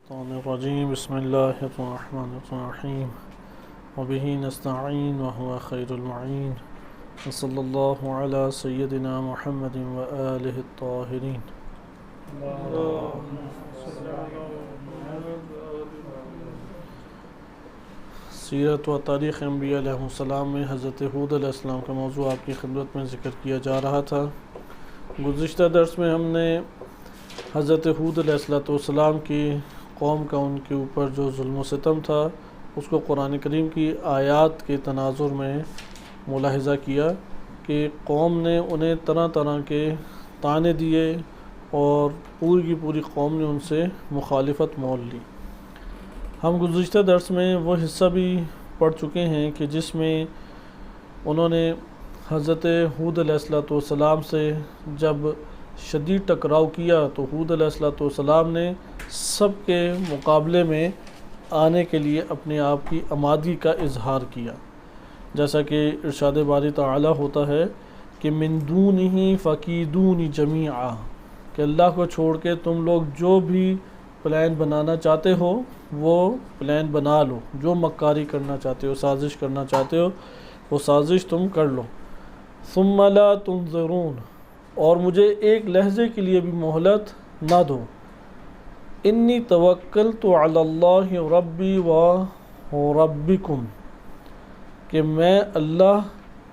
الشيطان الرجيم بسم الله الرحمن الرحيم وبه نستعين وهو خير المعين وصلى الله على سيدنا محمد وآله الطاهرين. سیرت و تاریخ انبیاء علیہ السلام میں حضرت ہود علیہ السلام کا موضوع آپ کی خدمت میں ذکر کیا جا رہا تھا۔ گزشتہ درس میں ہم نے حضرت ہود علیہ السلام کی قوم کا ان کے اوپر جو ظلم و ستم تھا اس کو قرآن کریم کی آیات کے تناظر میں ملاحظہ کیا کہ قوم نے انہیں طرح طرح کے طعنے دیے اور پوری کی پوری قوم نے ان سے مخالفت مول لی۔ ہم گزشتہ درس میں وہ حصہ بھی پڑھ چکے ہیں کہ جس میں انہوں نے حضرت ہود علیہ السلام سے جب شدید ٹکراؤ کیا تو ہود علیہ السلام نے سب کے مقابلے میں آنے کے لیے اپنے آپ کی آمادگی کا اظہار کیا، جیسا کہ ارشاد باری تعالی ہوتا ہے کہ من دونہ فکیدونی جمیعا، کہ اللہ کو چھوڑ کے تم لوگ جو بھی پلان بنانا چاہتے ہو وہ پلان بنا لو، جو مکاری کرنا چاہتے ہو، سازش کرنا چاہتے ہو وہ سازش تم کر لو۔ ثم لا تنظرون، اور مجھے ایک لحظے کے لیے بھی مہلت نہ دو۔ انی توکلت علی اللہ ربی و ربکم، کہ میں اللہ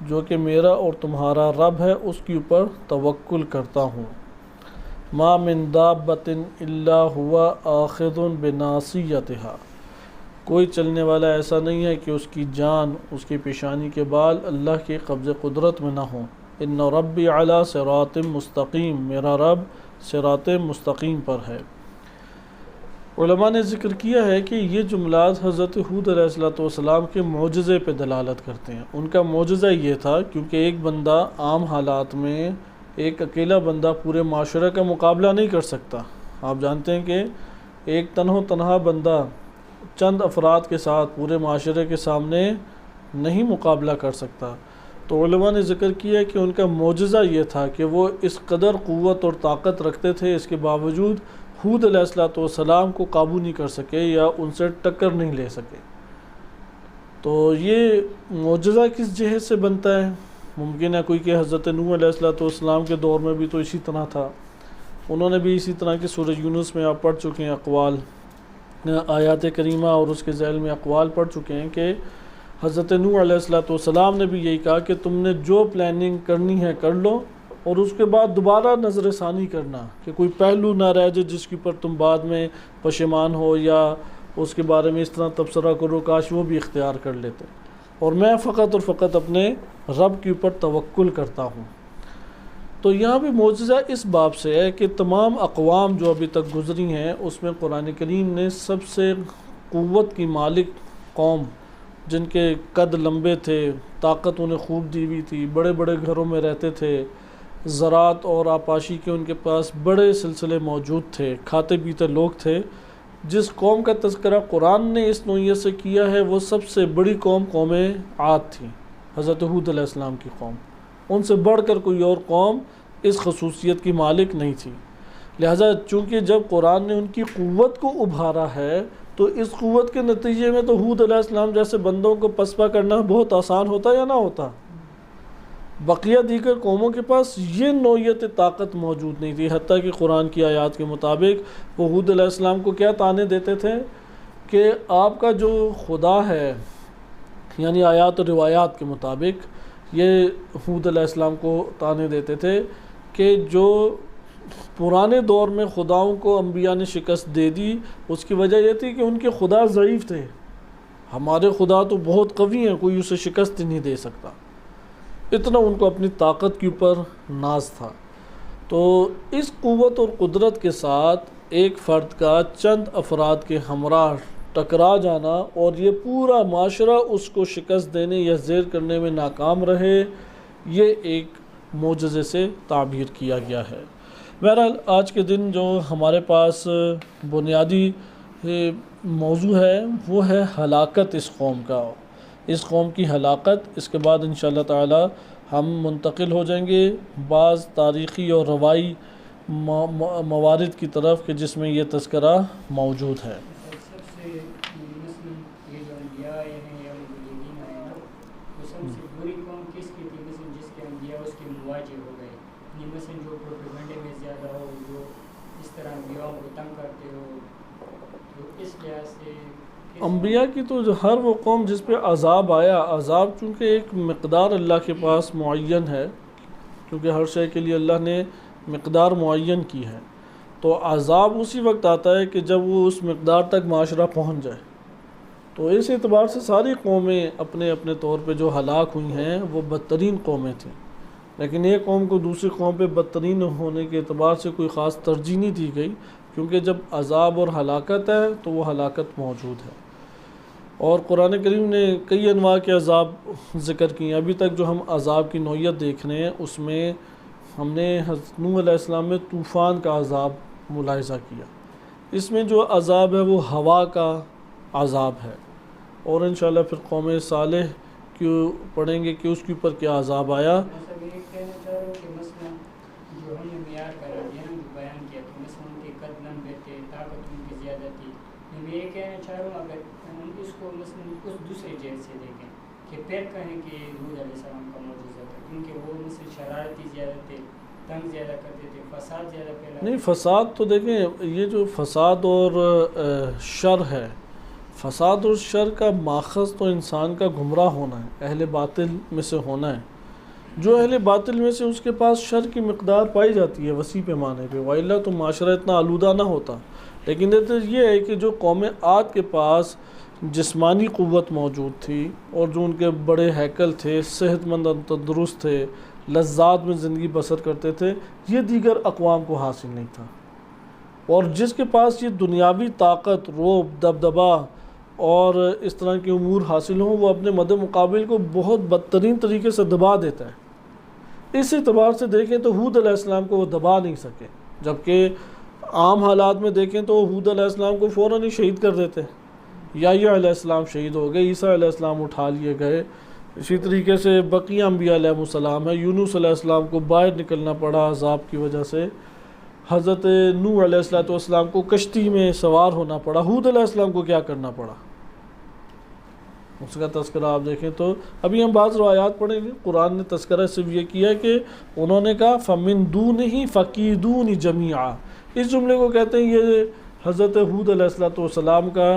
جو کہ میرا اور تمہارا رب ہے اس کے اوپر توکل کرتا ہوں۔ ما من دابۃ الا هو آخذ بناصیتها، کوئی چلنے والا ایسا نہیں ہے کہ اس کی جان، اس کی پیشانی کے بال اللہ کے قبض قدرت میں نہ ہوں۔ ان ربی علی صراط مستقیم، میرا رب صراط مستقیم پر ہے۔ علماء نے ذکر کیا ہے کہ یہ جملات حضرت ہود علیہ السلام کے معجزے پہ دلالت کرتے ہیں۔ ان کا معجزہ یہ تھا کیونکہ ایک بندہ عام حالات میں، ایک اکیلا بندہ پورے معاشرے کا مقابلہ نہیں کر سکتا۔ آپ جانتے ہیں کہ ایک تنہا بندہ چند افراد کے ساتھ پورے معاشرے کے سامنے نہیں مقابلہ کر سکتا۔ تو علماء نے ذکر کیا کہ ان کا معجزہ یہ تھا کہ وہ اس قدر قوت اور طاقت رکھتے تھے، اس کے باوجود ہود علیہ السلام کو قابو نہیں کر سکے یا ان سے ٹکر نہیں لے سکے۔ تو یہ معجزہ کس جہت سے بنتا ہے؟ ممکن ہے کوئی کہ حضرت نوح علیہ السلام کے دور میں بھی تو اسی طرح تھا، انہوں نے بھی اسی طرح کی سورہ یونس میں آپ پڑھ چکے ہیں اقوال، آیات کریمہ اور اس کے ذیل میں اقوال پڑھ چکے ہیں کہ حضرت نوح علیہ السلام نے بھی یہی کہا کہ تم نے جو پلاننگ کرنی ہے کر لو، اور اس کے بعد دوبارہ نظر ثانی کرنا کہ کوئی پہلو نہ رہ جائے جس کے پر تم بعد میں پشیمان ہو یا اس کے بارے میں اس طرح تبصرہ کرو کاش وہ بھی اختیار کر لیتے، اور میں فقط اور فقط اپنے رب کے اوپر توکل کرتا ہوں۔ تو یہاں بھی معجزہ اس باب سے ہے کہ تمام اقوام جو ابھی تک گزری ہیں اس میں قرآن کریم نے سب سے قوت کی مالک قوم، جن کے قد لمبے تھے، طاقت انہیں خوب دی ہوئی تھی، بڑے بڑے گھروں میں رہتے تھے، زراعت اور آپاشی کے ان کے پاس بڑے سلسلے موجود تھے، کھاتے پیتے لوگ تھے، جس قوم کا تذکرہ قرآن نے اس نوعیت سے کیا ہے وہ سب سے بڑی قوم عاد تھی، حضرت ہود علیہ السلام کی قوم۔ ان سے بڑھ کر کوئی اور قوم اس خصوصیت کی مالک نہیں تھی۔ لہٰذا چونکہ جب قرآن نے ان کی قوت کو ابھارا ہے تو اس قوت کے نتیجے میں تو ہود علیہ السلام جیسے بندوں کو پسپا کرنا بہت آسان ہوتا یا نہ ہوتا؟ بقیہ دیگر قوموں کے پاس یہ نوعیت طاقت موجود نہیں تھی، حتیٰ کہ قرآن کی آیات کے مطابق وہ ہود علیہ السلام کو کیا طعنے دیتے تھے کہ آپ کا جو خدا ہے، یعنی آیات و روایات کے مطابق یہ ہود علیہ السلام کو طعنے دیتے تھے کہ جو پرانے دور میں خداؤں کو انبیاء نے شکست دے دی اس کی وجہ یہ تھی کہ ان کے خدا ضعیف تھے، ہمارے خدا تو بہت قوی ہیں، کوئی اسے شکست نہیں دے سکتا، اتنا ان کو اپنی طاقت کے اوپر ناز تھا۔ تو اس قوت اور قدرت کے ساتھ ایک فرد کا چند افراد کے ہمراہ ٹکرا جانا اور یہ پورا معاشرہ اس کو شکست دینے یا زیر کرنے میں ناکام رہے، یہ ایک معجزے سے تعبیر کیا گیا ہے۔ بہرحال آج کے دن جو ہمارے پاس بنیادی موضوع ہے وہ ہے ہلاکت اس قوم کا، اس قوم کی ہلاکت۔ اس کے بعد انشاءاللہ تعالی ہم منتقل ہو جائیں گے بعض تاریخی اور روائی موارد کی طرف کہ جس میں یہ تذکرہ موجود ہے۔ سب سے مثلاً یہ جو انبیاء آئے ہیں یا مبلغین آئے ہیں وہ سب سے بری قوم کس کی تھی؟ مثلاً جس کے انبیاء اس کے مواجہ ہو گئے، یعنی مثلاً جو پروپیگنڈے میں زیادہ ہو، جو اس طرح انبیاءوں کو تنگ کرتے ہو، تو اس لحاظ سے انبیاء کی تو ہر وہ قوم جس پہ عذاب آیا، عذاب چونکہ ایک مقدار اللہ کے پاس معین ہے، کیونکہ ہر شے کے لیے اللہ نے مقدار معین کی ہے، تو عذاب اسی وقت آتا ہے کہ جب وہ اس مقدار تک معاشرہ پہنچ جائے۔ تو اس اعتبار سے ساری قومیں اپنے اپنے طور پہ جو ہلاک ہوئی ہیں وہ بدترین قومیں تھیں، لیکن ایک قوم کو دوسری قوم پہ بدترین ہونے کے اعتبار سے کوئی خاص ترجیح نہیں دی گئی، کیونکہ جب عذاب اور ہلاکت ہے تو وہ ہلاکت موجود ہے۔ اور قرآن کریم نے کئی انواع کے عذاب ذکر کیے ہیں۔ ابھی تک جو ہم عذاب کی نوعیت دیکھ رہے ہیں اس میں ہم نے حضرت نوح علیہ السلام میں طوفان کا عذاب ملاحظہ کیا، اس میں جو عذاب ہے وہ ہوا کا عذاب ہے، اور انشاءاللہ پھر قوم صالح کی پڑھیں گے کہ اس کے اوپر کیا عذاب آیا۔ مطلب یہ کہنا چاہ رہا ہوں کہ مثلا جو ہم نے معیار قرار دیا نا، جو بیان کیا کہ مثلا ان کے قد لمبے تھے، طاقت ان کی زیادہ تھی، میں یہ کہنا چاہ رہا ہوں اگر ہم اس کو مثلا اس دوسرے جہت سے دیکھیں کہ پھر کہیں کہ حود علیہ السلام کا معجزہ تھا، کیونکہ وہ مثلا شرارتی زیادہ تھے، تنگ زیادہ کرتے تھے، فساد زیادہ پھیلا۔ نہیں، فساد تو دیکھیں، یہ جو فساد اور شر ہے، فساد اور شر کا ماخذ تو انسان کا گمراہ ہونا ہے، اہل باطل میں سے ہونا ہے۔ جو اہل باطل میں سے اس کے پاس شر کی مقدار پائی جاتی ہے وسیع پیمانے پہ، وإلا تو معاشرہ اتنا آلودہ نہ ہوتا۔ لیکن یہ ہے کہ جو قوم عاد کے پاس جسمانی قوت موجود تھی اور جو ان کے بڑے ہیکل تھے، صحت مند اور تندرست تھے، لذات میں زندگی بسر کرتے تھے، یہ دیگر اقوام کو حاصل نہیں تھا۔ اور جس کے پاس یہ دنیاوی طاقت، رعب، دبدبہ اور اس طرح کے امور حاصل ہوں، وہ اپنے مد مقابل کو بہت بدترین طریقے سے دبا دیتا ہے۔ اس اعتبار سے دیکھیں تو حود علیہ السلام کو وہ دبا نہیں سکے، جبکہ عام حالات میں دیکھیں تو حود علیہ السلام کو فوراً ہی شہید کر دیتے۔ یحییٰ علیہ السلام شہید ہو گئے، عیسیٰ علیہ السلام اٹھا لیے گئے، اسی طریقے سے بقیہ انبیاء علیہ السلام ہے، یونس علیہ السلام کو باہر نکلنا پڑا عذاب کی وجہ سے، حضرت نوح علیہ السلام کو کشتی میں سوار ہونا پڑا، حود علیہ السلام کو کیا کرنا پڑا، اس کا تذکرہ آپ دیکھیں تو ابھی ہم بعض روایات پڑھیں گے، قرآن نے تذکرہ صرف یہ کیا ہے کہ انہوں نے کہا فَمِن دُونِهِ فَكِيدُونِ جَمِيعًا، اس جملے کو کہتے ہیں یہ حضرت حود علیہ السلام کا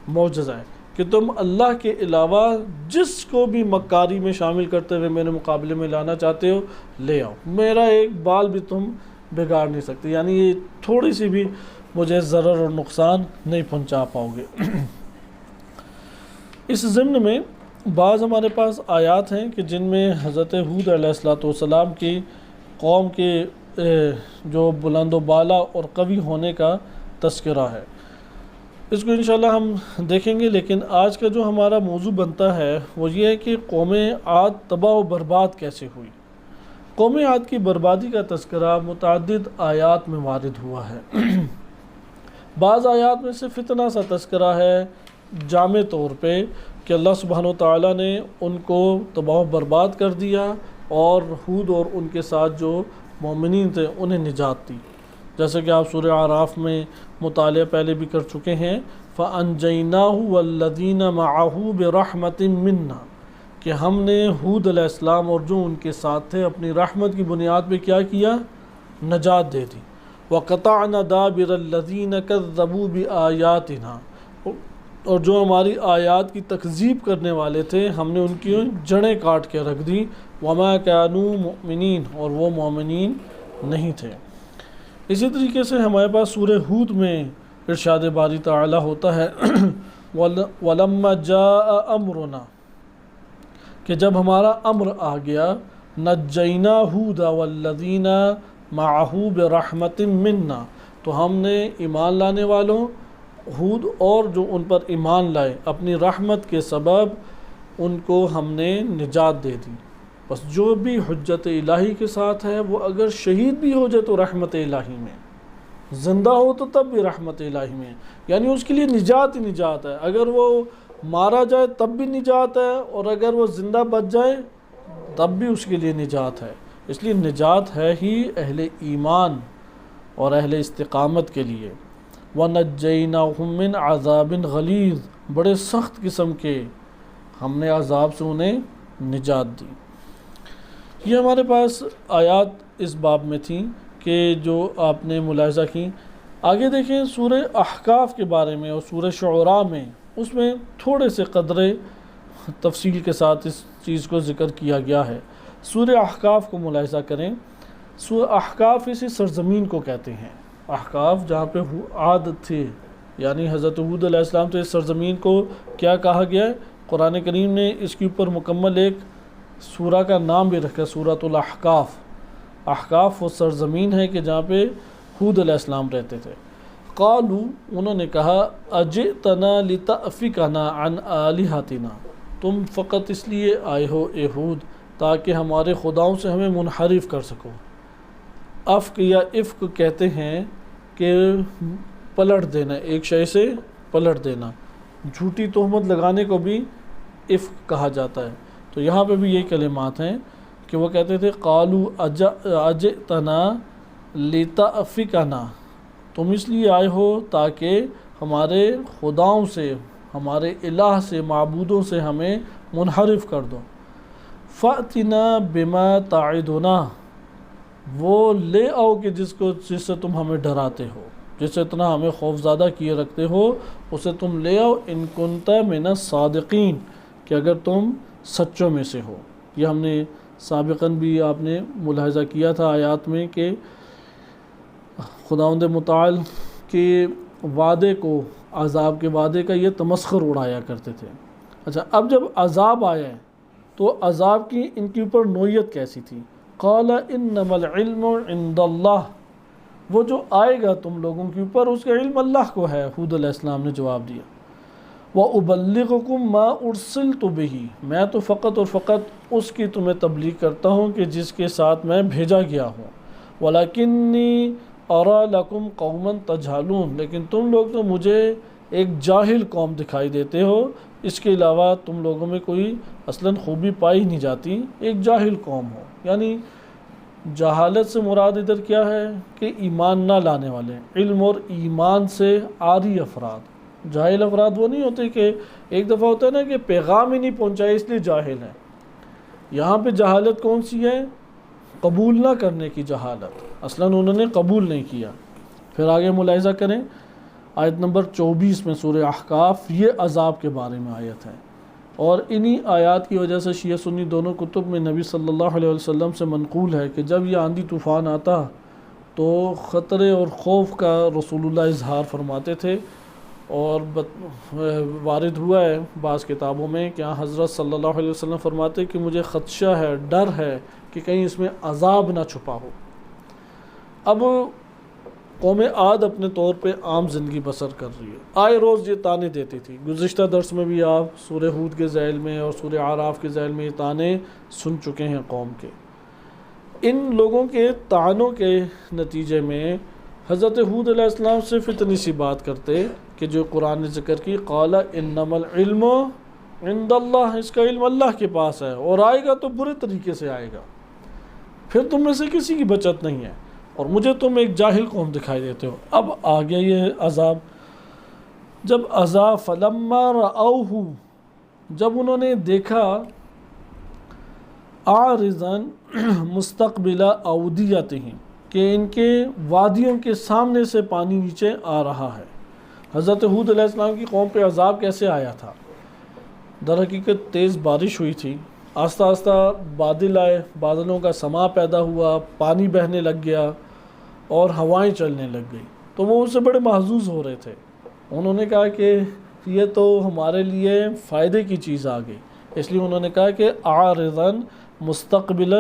معجزہ ہے کہ تم اللہ کے علاوہ جس کو بھی مکاری میں شامل کرتے ہوئے میرے مقابلے میں لانا چاہتے ہو لے آؤ، میرا ایک بال بھی تم بگاڑ نہیں سکتے، یعنی یہ تھوڑی سی بھی مجھے ضرر اور نقصان نہیں پہنچا پاؤ گے۔ اس ضمن میں بعض ہمارے پاس آیات ہیں کہ جن میں حضرت حود علیہ السلام کی قوم کے جو بلند و بالا اور قوی ہونے کا تذکرہ ہے، اس کو انشاءاللہ ہم دیکھیں گے۔ لیکن آج کا جو ہمارا موضوع بنتا ہے وہ یہ ہے کہ قوم عاد تباہ و برباد کیسے ہوئی۔ قوم عاد کی بربادی کا تذکرہ متعدد آیات میں وارد ہوا ہے۔ بعض آیات میں سے فتنہ سا تذکرہ ہے جامع طور پہ کہ اللہ سبحانہ وتعالیٰ نے ان کو تباہ و برباد کر دیا اور حود اور ان کے ساتھ جو مومنین تھے انہیں نجات دی، جیسے کہ آپ سورہ اعراف میں مطالعہ پہلے بھی کر چکے ہیں، فَأَنْجَيْنَاهُ وَالَّذِينَ مَعَهُ بِرَحْمَةٍ مِّنَّا، کہ ہم نے حود علیہ السلام اور جو ان کے ساتھ تھے اپنی رحمت کی بنیاد پہ کیا کیا، نجات دے دی۔ وَقَطَعْنَا دَابِرَ الَّذِينَ كَذَّبُوا بِآيَاتِنَا، اور جو ہماری آیات کی تکذیب کرنے والے تھے ہم نے ان کی جڑیں کاٹ کے رکھ دی۔ وَمَا كَانُوا مُؤْمِنِينَ، اور وہ مومنین نہیں تھے۔ اسی طریقے سے ہمارے پاس سورہ ہود میں ارشاد باری تعالی ہوتا ہے وَلَمَّا جَاءَ أَمْرُنَا، کہ جب ہمارا امر آ گیا، نَجَّيْنَا هُودَ وَالَّذِينَ مَعَهُ بِرَحْمَةٍ مِّنَّا، تو ہم نے ایمان لانے والوں حود اور جو ان پر ایمان لائے اپنی رحمت کے سبب ان کو ہم نے نجات دے دی۔ بس جو بھی حجت الہی کے ساتھ ہے وہ اگر شہید بھی ہو جائے تو رحمت الہی میں، زندہ ہو تو تب بھی رحمت الہی میں، یعنی اس کے لیے نجات ہی نجات ہے، اگر وہ مارا جائے تب بھی نجات ہے اور اگر وہ زندہ بچ جائے تب بھی اس کے لیے نجات ہے۔ اس لیے نجات ہے ہی اہل ایمان اور اہل استقامت کے لیے۔ وَنَجَّيْنَاهُمْ مِنْ عَذَابٍ غَلِيظٍ، بڑے سخت قسم کے ہم نے عذاب سے انہیں نجات دی۔ یہ ہمارے پاس آیات اس باب میں تھیں کہ جو آپ نے ملاحظہ کی۔ آگے دیکھیں سورہ احقاف کے بارے میں اور سورہ شعراء میں، اس میں تھوڑے سے قدرے تفصیل کے ساتھ اس چیز کو ذکر کیا گیا ہے۔ سورہ احقاف کو ملاحظہ کریں۔ سورہ احقاف اسی سرزمین کو کہتے ہیں، احقاف جہاں پہ عاد تھے، یعنی حضرت ہود علیہ السلام تو اس سرزمین کو کیا کہا گیا ہے؟ قرآن کریم نے اس کے اوپر مکمل ایک سورہ کا نام بھی رکھا، سورۃ الاحقاف۔ احقاف وہ سرزمین ہے کہ جہاں پہ ہود علیہ السلام رہتے تھے۔ قالو، انہوں نے کہا، اجئتنا لتأفکنا عن آلہتنا، تم فقط اس لیے آئے ہو اے ہود تاکہ ہمارے خداؤں سے ہمیں منحرف کر سکو۔ افک یا افک کہتے ہیں کہ پلٹ دینا، ایک شے سے پلٹ دینا، جھوٹی تہمت لگانے کو بھی افک کہا جاتا ہے۔ تو یہاں پہ بھی یہی کلمات ہیں کہ وہ کہتے تھے قالو اجئتنا لتأفکنا، تم اس لیے آئے ہو تاکہ ہمارے خداؤں سے، ہمارے الہ سے، معبودوں سے ہمیں منحرف کر دو۔ فأتنا بما تعدنا، وہ لے آؤ کہ جس سے تم ہمیں ڈراتے ہو، جس سے اتنا ہمیں خوف زدہ کیے رکھتے ہو، اسے تم لے آؤ، ان کنت من الصادقین، کہ اگر تم سچوں میں سے ہو۔ یہ ہم نے سابقاً بھی آپ نے ملاحظہ کیا تھا آیات میں کہ خداوند متعال کے وعدے کو، عذاب کے وعدے کا یہ تمسخر اڑایا کرتے تھے۔ اچھا، اب جب عذاب آیا ہے تو عذاب کی ان کے اوپر نوعیت کیسی تھی؟ قال انما العلم عند اللہ، وہ جو آئے گا تم لوگوں کے اوپر اس کا علم اللہ کو ہے، ہود علیہ السلام نے جواب دیا۔ وَأُبَلِّغُكُم مَا أُرْسِلْتُ بِهِ، میں تو فقط اور فقط اس کی تمہیں تبلیغ کرتا ہوں کہ جس کے ساتھ میں بھیجا گیا ہوں۔ وَلَكِنِّي أَرَى لَكُمْ قَوْمًا تَجْهَلُونَ، لیکن تم لوگ تو مجھے ایک جاہل قوم دکھائی دیتے ہو، اس کے علاوہ تم لوگوں میں کوئی اصلاً خوبی پائی نہیں جاتی، ایک جاہل قوم ہو۔ یعنی جہالت سے مراد ادھر کیا ہے کہ ایمان نہ لانے والے، علم اور ایمان سے عاری افراد۔ جاہل افراد وہ نہیں ہوتے کہ ایک دفعہ ہوتا ہے نا کہ پیغام ہی نہیں پہنچائے اس لیے جاہل ہے۔ یہاں پہ جہالت کون سی ہے؟ قبول نہ کرنے کی جہالت، اصلاً انہوں نے قبول نہیں کیا۔ پھر آگے ملاحظہ کریں آیت نمبر 24 میں سورہ احقاف، یہ عذاب کے بارے میں آیت ہے، اور انہی آیات کی وجہ سے شیعہ سنی دونوں کتب میں نبی صلی اللہ علیہ وسلم سے منقول ہے کہ جب یہ آندھی طوفان آتا تو خطرے اور خوف کا رسول اللہ اظہار فرماتے تھے، اور وارد ہوا ہے بعض کتابوں میں کہ حضرت صلی اللہ علیہ وسلم فرماتے کہ مجھے خدشہ ہے، ڈر ہے کہ کہیں اس میں عذاب نہ چھپا ہو۔ اب قوم عاد اپنے طور پہ عام زندگی بسر کر رہی ہے، آئے روز یہ تانے دیتی تھی۔ گزشتہ درس میں بھی آپ سورہ ہود کے ذیل میں اور سورہ اعراف کے ذیل میں یہ تانے سن چکے ہیں قوم کے۔ ان لوگوں کے طعنوں کے نتیجے میں حضرت ہود علیہ السلام صرف اتنی سی بات کرتے کہ جو قرآن نے ذکر کی، قال انما العلم عند اللہ، اس کا علم اللہ کے پاس ہے، اور آئے گا تو برے طریقے سے آئے گا، پھر تم میں سے کسی کی بچت نہیں ہے، اور مجھے تم ایک جاہل قوم دکھائی دیتے ہو۔ اب آ گیا یہ عذاب۔ جب عذاب فلما رأوہ، جب انہوں نے دیکھا، عارضا مستقبل اودیتہم، کہ ان کے وادیوں کے سامنے سے پانی نیچے آ رہا ہے۔ حضرت ہود علیہ السلام کی قوم پہ عذاب کیسے آیا تھا؟ در حقیقت تیز بارش ہوئی تھی، آہستہ آہستہ بادل آئے، بادلوں کا سما پیدا ہوا، پانی بہنے لگ گیا اور ہوائیں چلنے لگ گئی، تو وہ ان سے بڑے محظوظ ہو رہے تھے۔ انہوں نے کہا کہ یہ تو ہمارے لیے فائدے کی چیز آ گئی، اس لیے انہوں نے کہا کہ عارضاً مستقبل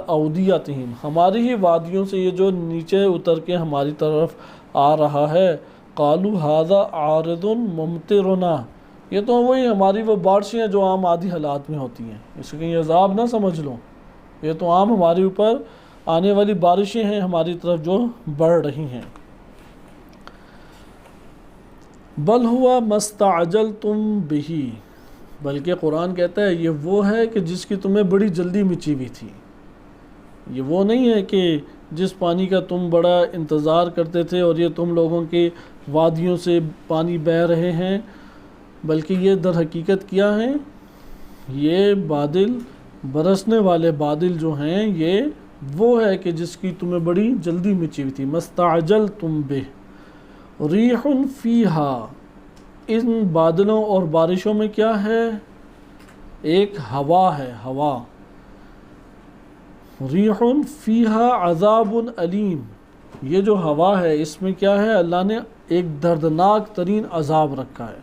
اودیتہم، ہماری ہی وادیوں سے یہ جو نیچے اتر کے ہماری طرف آ رہا ہے، قالوا ھذا عارض ممطرنا، یہ تو وہی ہماری وہ بارشیں ہیں جو عام عادی حالات میں ہوتی ہیں، اس کو کہیں عذاب نہ سمجھ لو، یہ تو عام ہمارے اوپر آنے والی بارشیں ہیں ہماری طرف جو بڑھ رہی ہیں۔ بل ہوا مستعجلتم بہ، بلکہ قرآن کہتا ہے یہ وہ ہے کہ جس کی تمہیں بڑی جلدی مچی ہوئی تھی، یہ وہ نہیں ہے کہ جس پانی کا تم بڑا انتظار کرتے تھے اور یہ تم لوگوں کے وادیوں سے پانی بہہ رہے ہیں، بلکہ یہ در حقیقت کیا ہیں، یہ بادل، برسنے والے بادل جو ہیں، یہ وہ ہے کہ جس کی تمہیں بڑی جلدی مچی ہوئی تھی۔ مستعجلتم بہ ریح فیہا، ان بادلوں اور بارشوں میں کیا ہے؟ ایک ہوا ہے، ہوا۔ ریح فیہا عذاب علیم، یہ جو ہوا ہے اس میں کیا ہے؟ اللہ نے ایک دردناک ترین عذاب رکھا ہے۔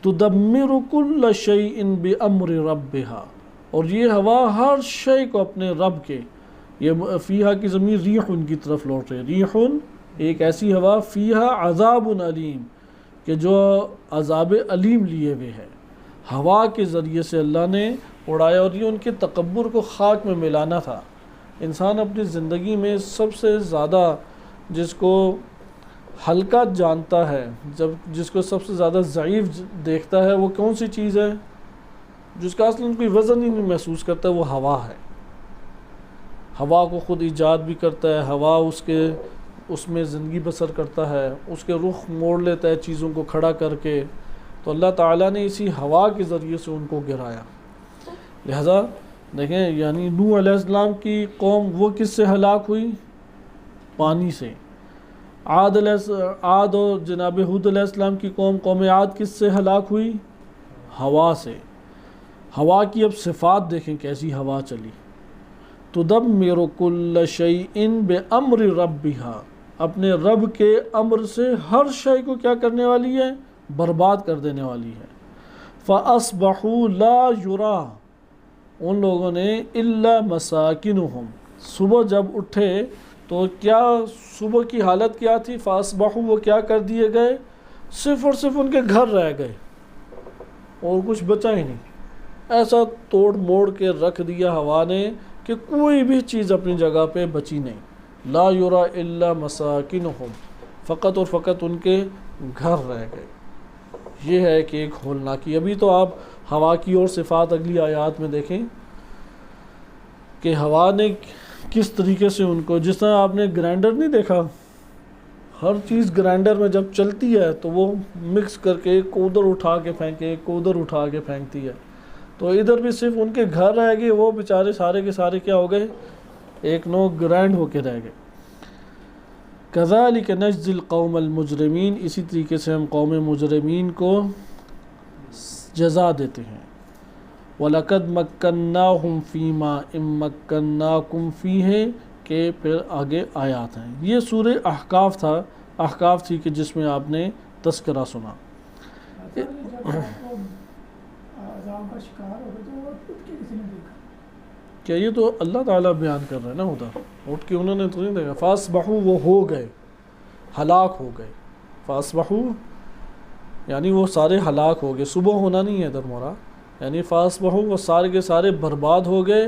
تدمر کل شیء بامر ربہا، اور یہ ہوا ہر شے کو اپنے رب کے، یہ فیہا کی ضمیر ریح کی طرف لوٹ رہے، ریح ایک ایسی ہوا، فیہا عذاب علیم، کہ جو عذاب علیم لیے ہوئے ہے، ہوا کے ذریعے سے اللہ نے اڑایا۔ اور یہ ان کے تکبر کو خاک میں ملانا تھا۔ انسان اپنی زندگی میں سب سے زیادہ جس کو ہلکا جانتا ہے، جس کو سب سے زیادہ ضعیف دیکھتا ہے، وہ کون سی چیز ہے؟ جس کا اصلاً کوئی وزن ہی نہیں محسوس کرتا، وہ ہوا ہے۔ ہوا کو خود ایجاد بھی کرتا ہے، ہوا اس میں زندگی بسر کرتا ہے، اس کے رخ موڑ لیتا ہے چیزوں کو کھڑا کر کے۔ تو اللہ تعالیٰ نے اسی ہوا کے ذریعے سے ان کو گرایا۔ لہذا دیکھیں، یعنی نوح علیہ السلام کی قوم وہ کس سے ہلاک ہوئی؟ پانی سے۔ عاد اور جناب ہود علیہ السلام کی قوم عاد کس سے ہلاک ہوئی؟ ہوا سے۔ ہوا کی اب صفات دیکھیں کیسی ہوا چلی۔ تدمر کل شیء بامر ربہا، اپنے رب کے امر سے ہر شے کو کیا کرنے والی ہے؟ برباد کر دینے والی ہے۔ فاصبحوا لا یرا، ان لوگوں نے الا مساکنہم، صبح جب اٹھے تو کیا صبح کی حالت کیا تھی؟ فاصبحوا، وہ کیا کر دیے گئے؟ صرف اور صرف ان کے گھر رہ گئے اور کچھ بچا ہی نہیں۔ ایسا توڑ موڑ کے رکھ دیا ہوا نے کہ کوئی بھی چیز اپنی جگہ پہ بچی نہیں۔ لا یرا الا مساکنہم، فقط اور فقط ان کے گھر رہ گئے۔ یہ ہے کہ ایک ہولناکی۔ ابھی تو آپ ہوا کی اور صفات اگلی آیات میں دیکھیں کہ ہوا نے کس طریقے سے ان کو، جس طرح آپ نے گرائنڈر نہیں دیکھا، ہر چیز گرائنڈر میں جب چلتی ہے تو وہ مکس کر کے ایک کو ادھر اٹھا کے پھینکے، ایک کو ادھر اٹھا کے پھینکتی ہے۔ تو ادھر بھی صرف ان کے گھر رہ گئے، وہ بیچارے سارے کے سارے کیا ہو گئے؟ ایک نو گرائنڈ ہو کے رہ گئے۔ کذالک نجزی القوم المجرمین، اسی طریقے سے ہم قوم مجرمین کو جزا دیتے ہیں۔ وَلَقَدْ مَكَّنَّاهُمْ فِي مَا إِن مَّكَّنَّاكُمْ فِيهِ، کہ پھر آگے آیات ہیں۔ یہ سورہ احقاف تھا، احقاف تھی کہ جس میں آپ نے تذکرہ سنا۔ کیا یہ تو اللہ تعالیٰ بیان کر رہے ہیں نا، ادھر اٹھ کے انہوں نے تو نہیں دیکھا۔ فاصبحوا، وہ ہو گئے، ہلاک ہو گئے۔ فاصبحوا یعنی وہ سارے ہلاک ہو گئے، صبح ہونا نہیں ہے ادھر مورا، یعنی فاصبحوا وہ سارے کے سارے برباد ہو گئے۔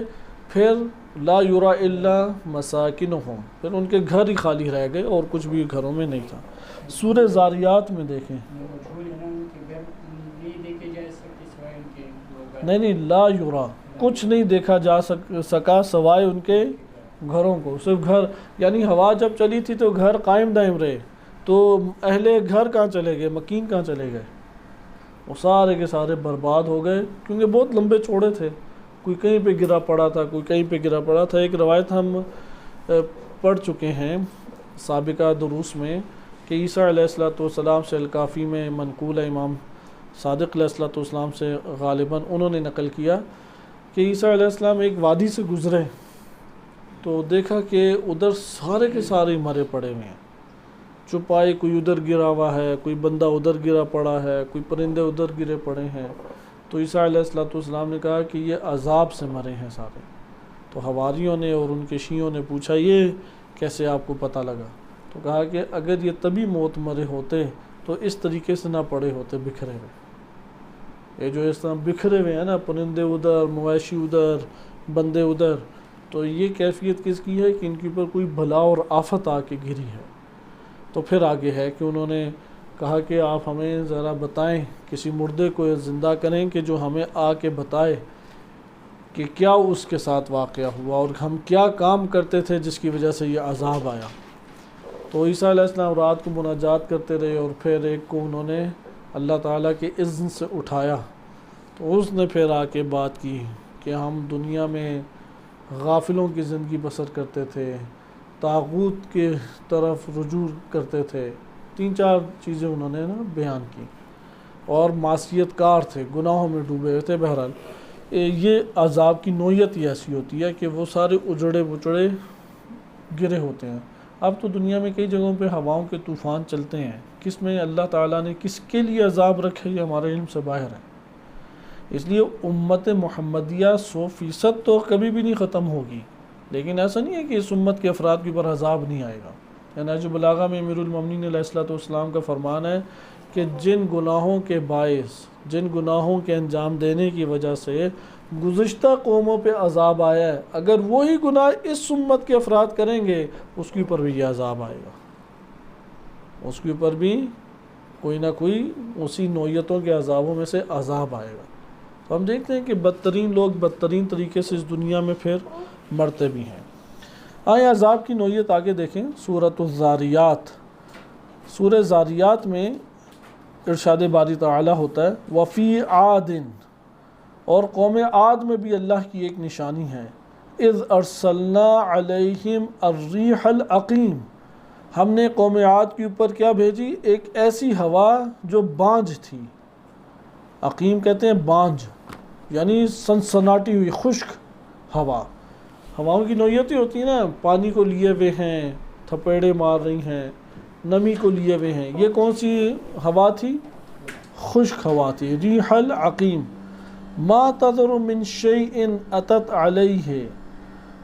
پھر لا یرا الا مساکنہم، پھر ان کے گھر ہی خالی رہ گئے اور کچھ بھی گھروں میں نہیں تھا۔ سورہ زاریات میں دیکھیں، نہیں لا یرا، کچھ نہیں دیکھا جا سکا سوائے ان کے گھروں کو، صرف گھر، یعنی ہوا جب چلی تھی تو گھر قائم دائم رہے، تو اہل گھر کہاں چلے گئے؟ مکین کہاں چلے گئے؟ وہ سارے کے سارے برباد ہو گئے، کیونکہ بہت لمبے چوڑے تھے، کوئی کہیں پہ گرا پڑا تھا، کوئی کہیں پہ گرا پڑا تھا۔ ایک روایت ہم پڑھ چکے ہیں سابقہ دروس میں کہ عیسیٰ علیہ السلام سے الکافی میں منقول ہے، امام صادق علیہ السلام سے غالباً انہوں نے نقل کیا کہ عیسیٰ علیہ السلام ایک وادی سے گزرے تو دیکھا کہ ادھر سارے کے سارے مرے پڑے ہوئے ہیں، چوپائے، کوئی ادھر گرا ہوا ہے، کوئی بندہ ادھر گرا پڑا ہے، کوئی پرندے ادھر گرے پڑے ہیں۔ تو عیسیٰ علیہ السلام نے کہا کہ یہ عذاب سے مرے ہیں سارے۔ تو حواریوں نے اور ان کے شیعوں نے پوچھا یہ کیسے آپ کو پتہ لگا؟ تو کہا کہ اگر یہ تبھی موت مرے ہوتے تو اس طریقے سے نہ پڑے ہوتے بکھرے ہوئے۔ یہ جو اس طرح بکھرے ہوئے ہیں نا، پرندے ادھر، مویشی ادھر، بندے ادھر، تو یہ کیفیت کس کی ہے کہ ان کے اوپر کوئی بلا اور آفت آ کے گری ہے۔ تو پھر آگے ہے کہ انہوں نے کہا کہ آپ ہمیں ذرا بتائیں، کسی مردے کو زندہ کریں کہ جو ہمیں آ کے بتائے کہ کیا اس کے ساتھ واقعہ ہوا اور ہم کیا کام کرتے تھے جس کی وجہ سے یہ عذاب آیا۔ تو عیسیٰ علیہ السلام رات کو مناجات کرتے رہے اور پھر ایک کو انہوں نے اللہ تعالیٰ کے اذن سے اٹھایا، تو اس نے پھر آ کے بات کی کہ ہم دنیا میں غافلوں کی زندگی بسر کرتے تھے، طاغوت کے طرف رجوع کرتے تھے، 3-4 چیزیں انہوں نے بیان کی، اور معصیت کار تھے، گناہوں میں ڈوبے ہوئے تھے۔ بہرحال یہ عذاب کی نوعیت ہی ایسی ہوتی ہے کہ وہ سارے اجڑے بچڑے گرے ہوتے ہیں۔ اب تو دنیا میں کئی جگہوں پہ ہواؤں کے طوفان چلتے ہیں، کس میں اللہ تعالیٰ نے کس کے لیے عذاب رکھے یہ ہمارے علم سے باہر ہے۔ اس لیے امت محمدیہ 100% تو کبھی بھی نہیں ختم ہوگی، لیکن ایسا نہیں ہے کہ اس امت کے افراد کے اوپر عذاب نہیں آئے گا۔ نہج البلاغہ میں امیر المومنین علیہ السلام کا فرمان ہے کہ جن گناہوں کے باعث، جن گناہوں کے انجام دینے کی وجہ سے گزشتہ قوموں پہ عذاب آیا ہے، اگر وہی گناہ اس امت کے افراد کریں گے اس کے اوپر بھی یہ عذاب آئے گا، اس کے اوپر بھی کوئی نہ کوئی اسی نوعیتوں کے عذابوں میں سے عذاب آئے گا۔ تو ہم دیکھتے ہیں کہ بدترین لوگ بدترین طریقے سے اس دنیا میں پھر مرتے بھی ہیں۔ آئیں عذاب کی نوعیت آگے دیکھیں، سورۃ الذاریات۔ سورہ ذاریات میں ارشاد باری تعالیٰ ہوتا ہے وفی عاد، اور قوم عاد میں بھی اللہ کی ایک نشانی ہے، اذ ارسلنا علیہم الریح العقیم، ہم نے قوم عاد کے اوپر کیا بھیجی؟ ایک ایسی ہوا جو بانجھ تھی۔ عقیم کہتے ہیں بانجھ، یعنی سنسناٹی ہوئی خشک ہوا۔ ہواؤں کی نوعیت ہی ہوتی ہے نا، پانی کو لیے ہوئے ہیں، تھپیڑے مار رہی ہیں، نمی کو لیے ہوئے ہیں۔ یہ کون سی ہوا تھی؟ خشک ہوا تھی، ریح العقیم۔ ما تذر من شیء اتت علیہ،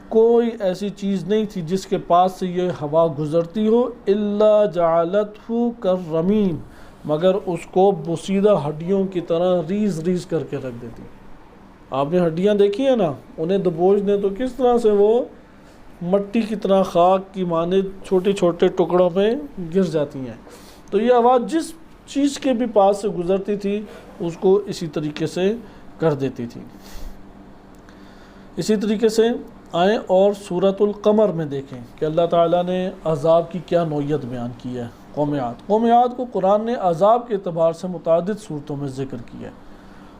کوئی ایسی چیز نہیں تھی جس کے پاس سے یہ ہوا گزرتی ہو، الا جعلتہ کالرمیم، مگر اس کو بوسیدہ ہڈیوں کی طرح ریز ریز کر کے رکھ دیتی۔ آپ نے ہڈیاں دیکھی ہیں نا، انہیں دبوچ دیں تو کس طرح سے وہ مٹی کی طرح خاک کی مانند چھوٹے چھوٹے ٹکڑوں میں گر جاتی ہیں۔ تو یہ ہوا جس چیز کے بھی پاس سے گزرتی تھی اس کو اسی طریقے سے کر دیتی تھی۔ اسی طریقے سے آئیں اور سورۃ القمر میں دیکھیں کہ اللہ تعالیٰ نے عذاب کی کیا نوعیت بیان کی ہے۔ قوم عاد، قوم عاد کو قرآن نے عذاب کے اعتبار سے متعدد صورتوں میں ذکر کیا ہے،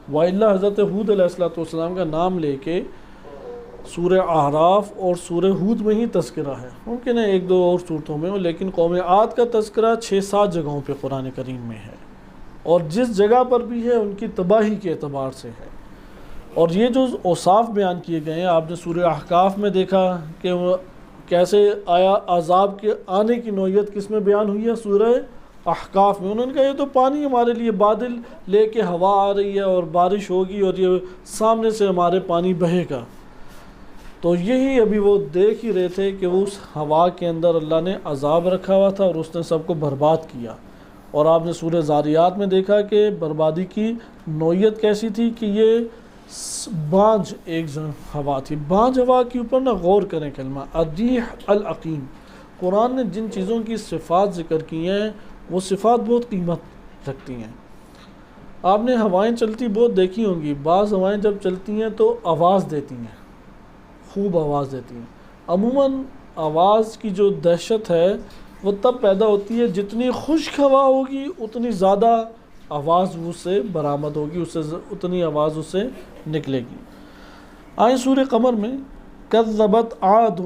وَإِلَّا حضرت ہود علیہ السلام کا نام لے کے سورہ اعراف اور سورہ ہود میں ہی تذکرہ ہے، ممکن ہے 1-2 اور صورتوں میں ہو، لیکن قوم عاد کا تذکرہ 6-7 جگہوں پہ قرآن کریم میں ہے، اور جس جگہ پر بھی ہے ان کی تباہی کے اعتبار سے ہے۔ اور یہ جو اوصاف بیان کیے گئے ہیں، آپ نے سورہ احقاف میں دیکھا کہ کیسے آیا عذاب کے آنے کی نوعیت کس میں بیان ہوئی ہے؟ سورہ احقاف میں۔ انہوں نے کہا یہ تو پانی ہمارے لیے بادل لے کے ہوا آ رہی ہے اور بارش ہوگی اور یہ سامنے سے ہمارے پانی بہے گا۔ تو یہی ابھی وہ دیکھ ہی رہے تھے کہ اس ہوا کے اندر اللہ نے عذاب رکھا ہوا تھا اور اس نے سب کو برباد کیا۔ اور آپ نے سورہ ذاریات میں دیکھا کہ بربادی کی نوعیت کیسی تھی کہ یہ بانجھ ایک ہوا تھی۔ بانجھ ہوا کے اوپر نہ غور کریں کلمہ الریح العقیم۔ قرآن نے جن چیزوں کی صفات ذکر کی ہیں وہ صفات بہت قیمت رکھتی ہیں۔ آپ نے ہوائیں چلتی بہت دیکھی ہوں گی، بعض ہوائیں جب چلتی ہیں تو آواز دیتی ہیں، خوب آواز دیتی ہیں۔ عموماً آواز کی جو دہشت ہے وہ تب پیدا ہوتی ہے جتنی خشک ہوا ہوگی اتنی زیادہ آواز اس سے برآمد ہوگی، اس سے اتنی آواز اس سے نکلے گی۔ آئیں سورہ قمر میں کذبت عاد،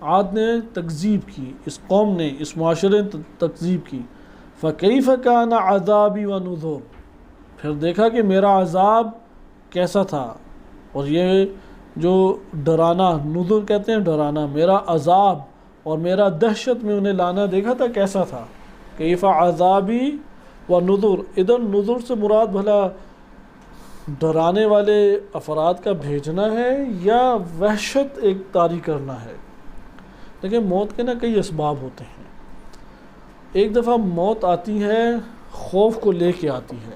عاد نے تکذیب کی، اس قوم نے، اس معاشرے نے تکذیب کی۔ فکیف کان عذابی ونذر، پھر دیکھا کہ میرا عذاب کیسا تھا، اور یہ جو ڈرانا، نذر کہتے ہیں ڈرانا، میرا عذاب اور میرا دہشت میں انہیں لانا دیکھا تھا کیسا تھا۔ کیف عذابی و نذر، ادھر نذر سے مراد بھلا ڈرانے والے افراد کا بھیجنا ہے یا وحشت ایک طاری کرنا ہے؟ لیکن موت کے نا کئی اسباب ہوتے ہیں۔ ایک دفعہ موت آتی ہے خوف کو لے کے آتی ہے،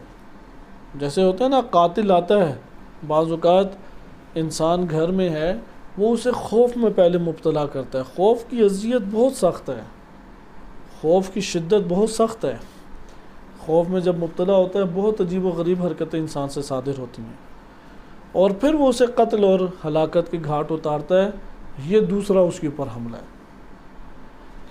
جیسے ہوتا ہے نا قاتل آتا ہے، بعض اوقات انسان گھر میں ہے وہ اسے خوف میں پہلے مبتلا کرتا ہے۔ خوف کی اذیت بہت سخت ہے، خوف کی شدت بہت سخت ہے۔ خوف میں جب مبتلا ہوتا ہے بہت عجیب و غریب حرکتیں انسان سے صادر ہوتی ہیں، اور پھر وہ اسے قتل اور ہلاکت کے گھاٹ اتارتا ہے، یہ دوسرا اس کے اوپر حملہ ہے۔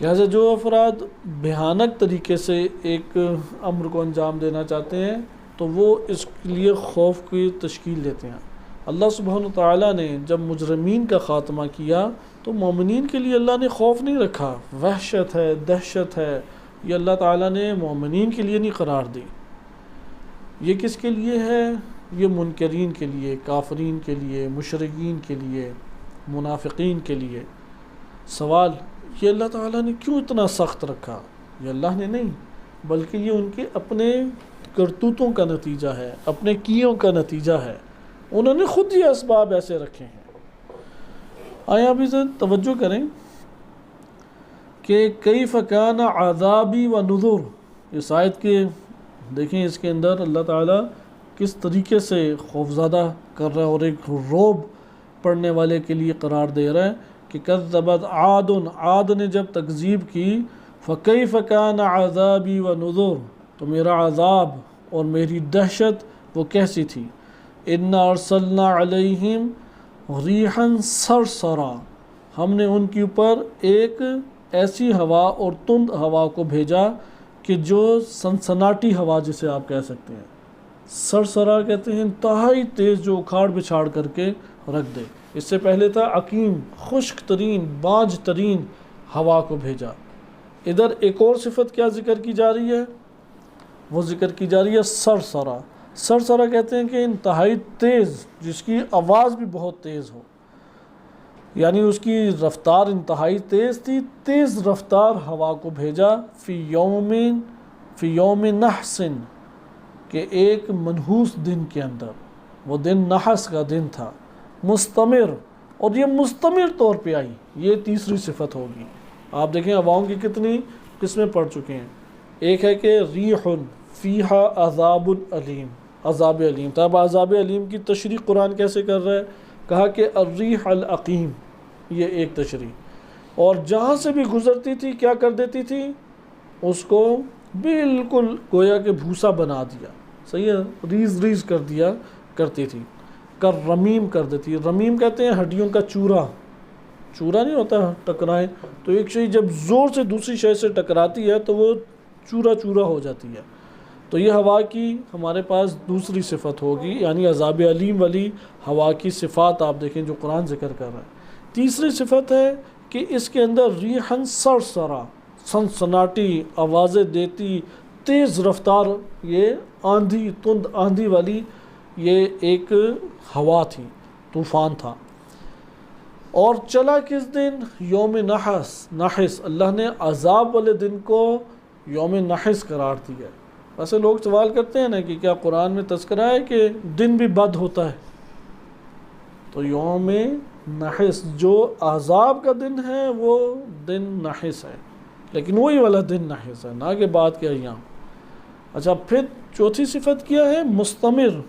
لہٰذا جو افراد بھیانک طریقے سے ایک امر کو انجام دینا چاہتے ہیں تو وہ اس کے لیے خوف کی تشکیل لیتے ہیں۔ اللہ سبحانہ تعالیٰ نے جب مجرمین کا خاتمہ کیا تو مومنین کے لیے اللہ نے خوف نہیں رکھا، وحشت ہے، دہشت ہے، یہ اللہ تعالیٰ نے مومنین کے لیے نہیں قرار دی۔ یہ کس کے لیے ہے؟ یہ منکرین کے لیے، کافرین کے لیے، مشرکین کے لیے، منافقین کے لیے۔ سوال یہ اللہ تعالیٰ نے کیوں اتنا سخت رکھا؟ یہ اللہ نے نہیں، بلکہ یہ ان کے اپنے کرتوتوں کا نتیجہ ہے، اپنے کیوں کا نتیجہ ہے، انہوں نے خود یہ اسباب ایسے رکھے ہیں۔ آیا ابھی سے توجہ کریں کہ کیف کان عذابی و نذر، اس آیت کے دیکھیں، اس کے اندر اللہ تعالیٰ کس طریقے سے خوفزدہ کر رہا ہے اور ایک رعب پڑھنے والے کے لیے قرار دے رہا ہے کہ کذبت عاد، عاد نے جب تکذیب کی، فکیف کان عذابی و نذر، تو میرا عذاب اور میری دہشت وہ کیسی تھی۔ انا ارسلنا علیہم ریحا صرصرا، ہم نے ان کے اوپر ایک ایسی ہوا اور تند ہوا کو بھیجا کہ جو سنسناٹی ہوا جسے آپ کہہ سکتے ہیں، سرسرا کہتے ہیں انتہائی تیز، جو اکھاڑ بچھاڑ کر کے رکھ دے۔ اس سے پہلے تھا عقیم، خشک ترین، بانجھ ترین ہوا کو بھیجا۔ ادھر ایک اور صفت کیا ذکر کی جا رہی ہے؟ وہ ذکر کی جا رہی ہے سرسرا۔ سرسرا کہتے ہیں کہ انتہائی تیز، جس کی آواز بھی بہت تیز ہو، یعنی اس کی رفتار انتہائی تیز تھی، تیز رفتار ہوا کو بھیجا فی یوم نحس، کہ ایک منحوس دن کے اندر، وہ دن نحس کا دن تھا، مستمر، اور یہ مستمر طور پہ آئی، یہ تیسری صفت ہوگی۔ آپ دیکھیں ہواؤں کی کتنی قسمیں پڑھ چکے ہیں۔ ایک ہے کہ ریح فیہا عذاب علیم، عذاب علیم۔ تب عذاب علیم کی تشریح قرآن کیسے کر رہا ہے؟ کہا کہ الریح العقیم، یہ ایک تشریح، اور جہاں سے بھی گزرتی تھی کیا کر دیتی تھی؟ اس کو بالکل گویا کہ بھوسا بنا دیا، صحیح ہے، ریز ریز کر دیا کرتی تھی، کر رمیم کر دیتی ہے۔ رمیم کہتے ہیں ہڈیوں کا چورا، چورا نہیں ہوتا ٹکرائیں تو ایک شے جب زور سے دوسری شے سے ٹکراتی ہے تو وہ چورا چورا ہو جاتی ہے۔ تو یہ ہوا کی ہمارے پاس دوسری صفت ہوگی، یعنی عذاب علیم والی ہوا کی صفات آپ دیکھیں جو قرآن ذکر کر رہا ہے۔ تیسری صفت ہے کہ اس کے اندر ریحن سرسرا، سنسناٹی آوازیں دیتی، تیز رفتار، یہ آندھی، تند آندھی والی یہ ایک ہوا تھی، طوفان تھا۔ اور چلا کس دن؟ یوم نحس، اللہ نے عذاب والے دن کو یوم نحس قرار دیا۔ ویسے لوگ سوال کرتے ہیں نا کہ کیا قرآن میں تذکرہ ہے کہ دن بھی بد ہوتا ہے؟ تو یوم نحس جو عذاب کا دن ہے وہ دن نحس ہے، لیکن وہی والا دن نحس ہے، نہ کہ بعد کے ایام۔ اچھا، پھر چوتھی صفت کیا ہے؟ مستمر،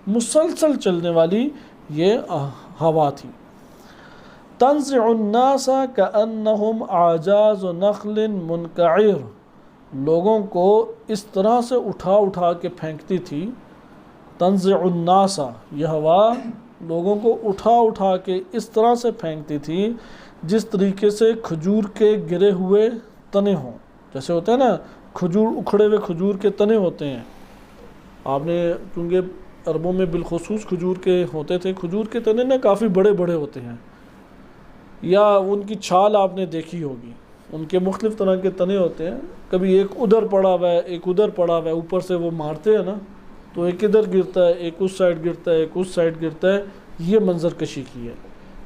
مسلسل چلنے والی یہ ہوا تھی۔ تنزع الناس کأنہم اعجاز نخل منقعر، لوگوں کو اس طرح سے اٹھا اٹھا کے پھینکتی تھی۔ تنزع الناس، یہ ہوا لوگوں کو اٹھا اٹھا کے اس طرح سے پھینکتی تھی جس طریقے سے کھجور کے گرے ہوئے تنے ہوں، جیسے ہوتے ہیں نا کھجور، اکھڑے ہوئے کھجور کے تنے ہوتے ہیں۔ آپ نے کیونکہ عربوں میں بالخصوص کھجور کے ہوتے تھے، کھجور کے تنے نا کافی بڑے بڑے ہوتے ہیں، یا ان کی چھال آپ نے دیکھی ہوگی، ان کے مختلف طرح کے تنے ہوتے ہیں، کبھی ایک ادھر پڑا ہوا ہے، ایک ادھر پڑا ہوا ہے، اوپر سے وہ مارتے ہیں نا تو ایک ادھر گرتا ہے، ایک اس سائڈ گرتا ہے، ایک اس سائڈ گرتا ہے۔ یہ منظر کشی کی ہے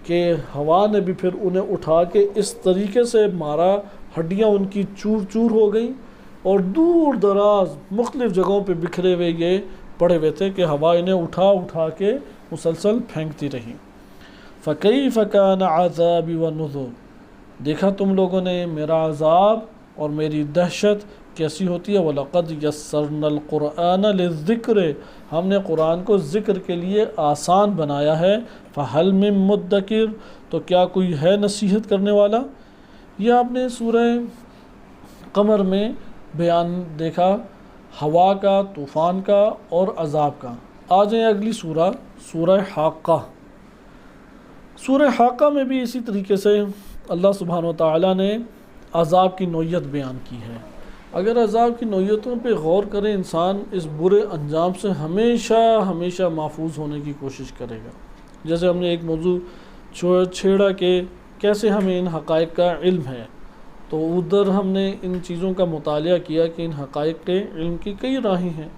کہ ہوا نے بھی پھر انہیں اٹھا کے اس طریقے سے مارا، ہڈیاں ان کی چور چور ہو گئیں، اور دور دراز مختلف جگہوں پہ بکھرے ہوئے یہ پڑے ہوئے تھے کہ ہوا انہیں اٹھا اٹھا کے مسلسل پھینکتی رہی۔ فَكَيْفَ كَانَ عَذَابِ وَنُذُرِ، دیکھا تم لوگوں نے میرا عذاب اور میری دہشت کیسی ہوتی ہے۔ وَلَقَدْ يَسَّرْنَا الْقُرْآنَ لِلذِّكْرِ، ہم نے قرآن کو ذکر کے لیے آسان بنایا ہے۔ فَهَلْ مِن مُدَّكِرٍ، تو کیا کوئی ہے نصیحت کرنے والا؟ یہ آپ نے سورہ قمر میں بیان دیکھا، ہوا کا، طوفان کا اور عذاب کا۔ آ جائیں اگلی سورہ، سورہ حاقہ۔ سورہ حاقہ میں بھی اسی طریقے سے اللہ سبحانہ و تعالیٰ نے عذاب کی نوعیت بیان کی ہے۔ اگر عذاب کی نوعیتوں پہ غور کرے انسان، اس برے انجام سے ہمیشہ ہمیشہ محفوظ ہونے کی کوشش کرے گا۔ جیسے ہم نے ایک موضوع چھیڑا کہ کیسے ہمیں ان حقائق کا علم ہے، تو ادھر ہم نے ان چیزوں کا مطالعہ کیا کہ ان حقائق کے علم کی کئی راہیں ہیں،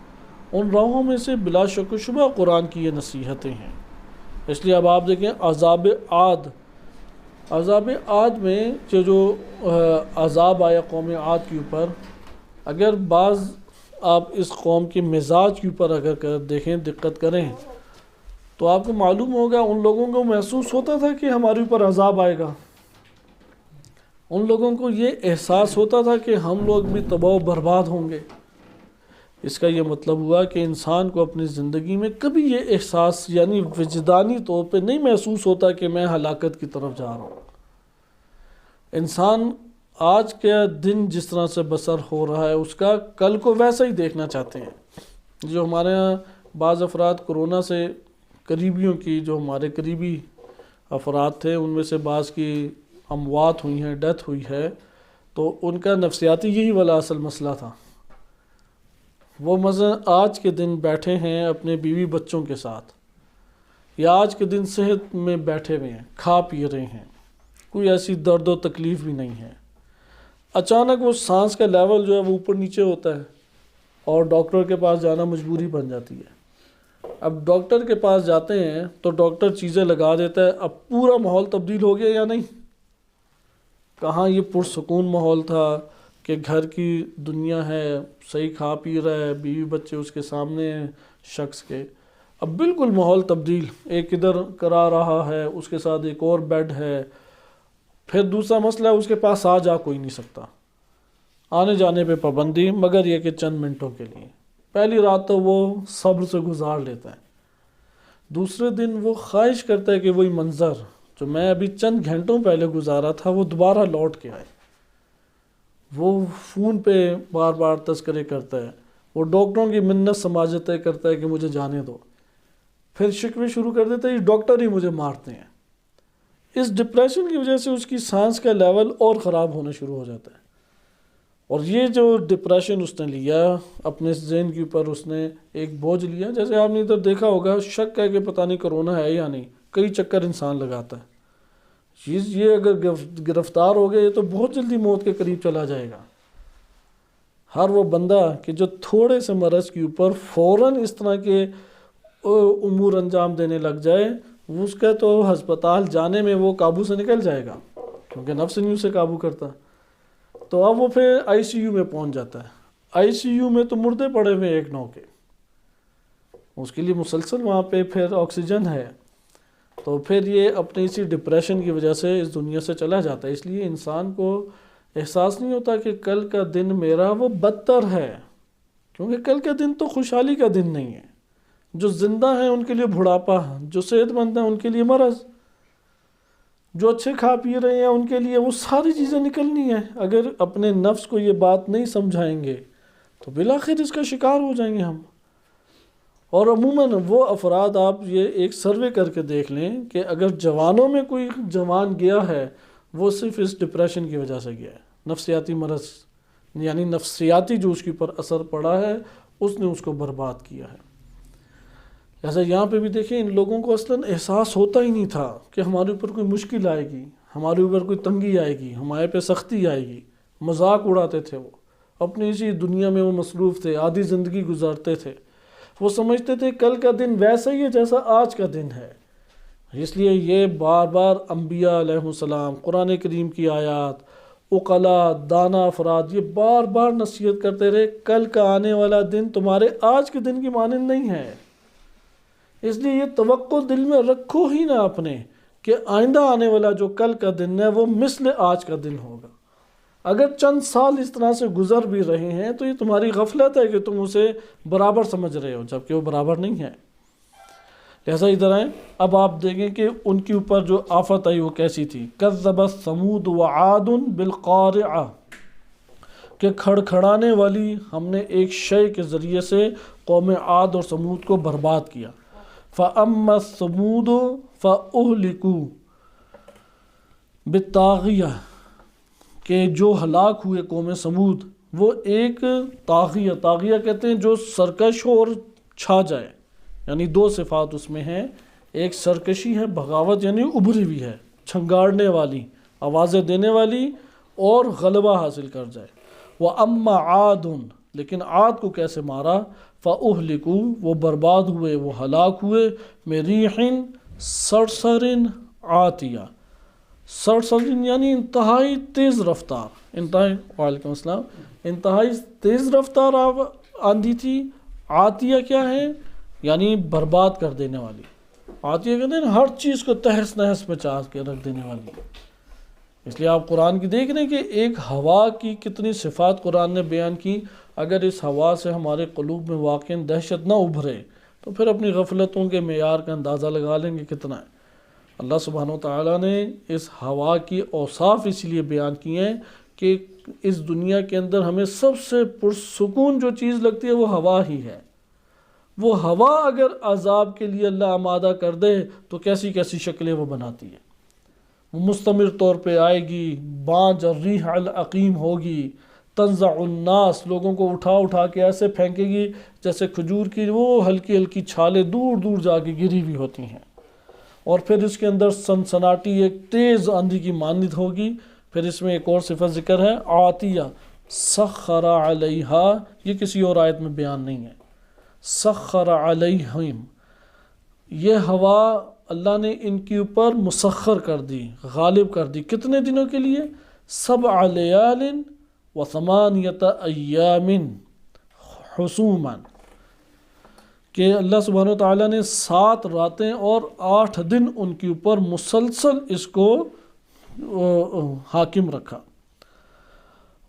ان راہوں میں سے بلا شک و شبہ قرآن کی یہ نصیحتیں ہیں۔ اس لیے اب آپ دیکھیں عذاب عاد، عذاب عاد میں جو عذاب آیا قوم عاد کے اوپر، اگر بعض آپ اس قوم کے مزاج کے اوپر اگر دیکھیں، دقت کریں، تو آپ کو معلوم ہوگا ان لوگوں کو محسوس ہوتا تھا کہ ہمارے اوپر عذاب آئے گا، ان لوگوں کو یہ احساس ہوتا تھا کہ ہم لوگ بھی تباہ و برباد ہوں گے۔ اس کا یہ مطلب ہوا کہ انسان کو اپنی زندگی میں کبھی یہ احساس یعنی وجدانی طور پہ نہیں محسوس ہوتا کہ میں ہلاکت کی طرف جا رہا ہوں۔ انسان آج کے دن جس طرح سے بسر ہو رہا ہے اس کا کل کو ویسا ہی دیکھنا چاہتے ہیں۔ جو ہمارے ہاں بعض افراد کرونا سے قریبیوں کی، جو ہمارے قریبی افراد تھے ان میں سے بعض کی اموات ہوئی ہیں، ڈیتھ ہوئی ہے، تو ان کا نفسیاتی یہی والا اصل مسئلہ تھا۔ وہ مثلا آج کے دن بیٹھے ہیں اپنے بیوی بچوں کے ساتھ، یا آج کے دن صحت میں بیٹھے ہوئے ہیں، کھا پی رہے ہیں، کوئی ایسی درد و تکلیف بھی نہیں ہے، اچانک وہ سانس کا لیول جو ہے وہ اوپر نیچے ہوتا ہے اور ڈاکٹر کے پاس جانا مجبوری بن جاتی ہے۔ اب ڈاکٹر کے پاس جاتے ہیں تو ڈاکٹر چیزیں لگا دیتا ہے، اب پورا ماحول تبدیل ہو گیا یا نہیں؟ کہاں یہ پرسکون ماحول تھا کہ گھر کی دنیا ہے، صحیح کھا پی رہا ہے، بیوی بچے اس کے سامنے ہیں شخص کے، اب بالکل ماحول تبدیل، ایک ادھر کرا رہا ہے، اس کے ساتھ ایک اور بیڈ ہے، پھر دوسرا مسئلہ ہے اس کے پاس آ جا کوئی نہیں سکتا، آنے جانے پہ پابندی، مگر یہ کہ چند منٹوں کے لیے۔ پہلی رات تو وہ صبر سے گزار لیتا ہے، دوسرے دن وہ خواہش کرتا ہے کہ وہی منظر جو میں ابھی چند گھنٹوں پہلے گزارا تھا وہ دوبارہ لوٹ کے آئے۔ وہ فون پہ بار بار تذکرے کرتا ہے، وہ ڈاکٹروں کی منت سماجتیں کرتا ہے کہ مجھے جانے دو، پھر شکوے شروع کر دیتا ہے یہ ڈاکٹر ہی مجھے مارتے ہیں۔ اس ڈپریشن کی وجہ سے اس کی سانس کا لیول اور خراب ہونا شروع ہو جاتا ہے، اور یہ جو ڈپریشن اس نے لیا اپنے ذہن کے اوپر، اس نے ایک بوجھ لیا، جیسے آپ نے ادھر دیکھا ہوگا، شک ہے کہ پتہ نہیں کرونا ہے یا نہیں، کئی چکر انسان لگاتا ہے، یہ اگر گرفتار ہو گیا یہ تو بہت جلدی موت کے قریب چلا جائے گا۔ ہر وہ بندہ کہ جو تھوڑے سے مرض کے اوپر فوراً اس طرح کے امور انجام دینے لگ جائے، اس کا تو ہسپتال جانے میں وہ قابو سے نکل جائے گا، کیونکہ نفس نہیں اسے قابو کرتا، تو اب وہ پھر آئی سی یو میں پہنچ جاتا ہے۔ آئی سی یو میں تو مردے پڑے ہوئے ایک نو کے، اس کے لیے مسلسل وہاں پہ پھر آکسیجن ہے، تو پھر یہ اپنی اسی ڈپریشن کی وجہ سے اس دنیا سے چلا جاتا ہے۔ اس لیے انسان کو احساس نہیں ہوتا کہ کل کا دن میرا وہ بدتر ہے، کیونکہ کل کا دن تو خوشحالی کا دن نہیں ہے۔ جو زندہ ہیں ان کے لیے بڑھاپا، جو صحت مند ہیں ان کے لیے مرض، جو اچھے کھا پی رہے ہیں ان کے لیے وہ ساری چیزیں نکلنی ہیں۔ اگر اپنے نفس کو یہ بات نہیں سمجھائیں گے تو بالآخر اس کا شکار ہو جائیں گے ہم۔ اور عموماً وہ افراد، آپ یہ ایک سروے کر کے دیکھ لیں کہ اگر جوانوں میں کوئی جوان گیا ہے وہ صرف اس ڈپریشن کی وجہ سے گیا ہے، نفسیاتی مرض، یعنی نفسیاتی جو اس کے اوپر اثر پڑا ہے اس نے اس کو برباد کیا ہے۔ جیسا یہاں پہ بھی دیکھیں، ان لوگوں کو اصلاً احساس ہوتا ہی نہیں تھا کہ ہمارے اوپر کوئی مشکل آئے گی، ہمارے اوپر کوئی تنگی آئے گی، ہمارے پہ سختی آئے گی۔ مذاق اڑاتے تھے، وہ اپنی اسی دنیا میں وہ مصروف تھے، آدھی زندگی گزارتے تھے۔ وہ سمجھتے تھے کل کا دن ویسا ہی ہے جیسا آج کا دن ہے۔ اس لیے یہ بار بار انبیاء علیہ السلام، قرآن کریم کی آیات، عقلاء، دانا افراد یہ بار بار نصیحت کرتے رہے، کل کا آنے والا دن تمہارے آج کے دن کی مانند نہیں ہے۔ اس لیے یہ توقع دل میں رکھو ہی نہ اپنے کہ آئندہ آنے والا جو کل کا دن ہے وہ مثل آج کا دن ہوگا۔ اگر چند سال اس طرح سے گزر بھی رہے ہیں تو یہ تمہاری غفلت ہے کہ تم اسے برابر سمجھ رہے ہو، جبکہ وہ برابر نہیں ہے۔ لہذا ادھر آئیں، اب آپ دیکھیں کہ ان کے اوپر جو آفت آئی وہ کیسی تھی۔ کذبت ثمود وعاد بالقارعہ، کہ کھڑکھڑانے والی ہم نے ایک شے کے ذریعے سے قوم عاد اور سمود کو برباد کیا۔ فَأَمَّا الثَّمُودُ فَأُهْلِكُوا بِالطَّاغِیَةِ، کہ جو ہلاک ہوئے قوم سمود وہ ایک طاغیہ، طاغیہ کہتے ہیں جو سرکش ہو اور چھا جائے، یعنی دو صفات اس میں ہیں، ایک سرکشی ہے، بغاوت یعنی ابھری ہوئی ہے، چھنگاڑنے والی، آوازیں دینے والی اور غلبہ حاصل کر جائے۔ وَأَمَّا عَادٌ، لیکن عاد کو کیسے مارا؟ فَأُهْلِكُوا، وہ برباد ہوئے، وہ ہلاک ہوئے، مِرِيحٍ صَرْصَرٍ عَاتِيَةٍ، صرصر یعنی انتہائی تیز رفتار، وعلیکم السلام، انتہائی تیز رفتار آندھی تھی۔ عاتیہ کیا ہے؟ یعنی برباد کر دینے والی۔ عاتیہ کہتے ہیں ہر چیز کو تہس نہس پہ چاہ کے رکھ دینے والی۔ اس لیے آپ قرآن کی دیکھ رہے ہیں کہ ایک ہوا کی کتنی صفات قرآن نے بیان کی۔ اگر اس ہوا سے ہمارے قلوب میں واقع دہشت نہ ابھرے تو پھر اپنی غفلتوں کے معیار کا اندازہ لگا لیں گے کتنا ہے۔ اللہ سبحانہ و تعالیٰ نے اس ہوا کی اوصاف اس لیے بیان کیے ہیں کہ اس دنیا کے اندر ہمیں سب سے پرسکون جو چیز لگتی ہے وہ ہوا ہی ہے۔ وہ ہوا اگر عذاب کے لیے اللہ آمادہ کر دے تو کیسی کیسی شکلیں وہ بناتی ہے۔ وہ مستمر طور پہ آئے گی، بانج اور ریح العقیم ہوگی، تنزع الناس، لوگوں کو اٹھا اٹھا کے ایسے پھینکے گی جیسے کھجور کی وہ ہلکی ہلکی چھالیں دور دور جا کے گری ہوئی ہوتی ہیں، اور پھر اس کے اندر سنسناٹی ایک تیز آندھی کی مانند ہوگی۔ پھر اس میں ایک اور صفت ذکر ہے عاتیہ، سخر علیہا، یہ کسی اور آیت میں بیان نہیں ہے۔ سخر علیہم، یہ ہوا اللہ نے ان کے اوپر مسخر کر دی، غالب کر دی، کتنے دنوں کے لیے؟ 7 لیال و 8 ایام حسوما، کہ اللہ سبحانہ و تعالیٰ نے 7 راتیں اور 8 دن ان کے اوپر مسلسل اس کو حاکم رکھا۔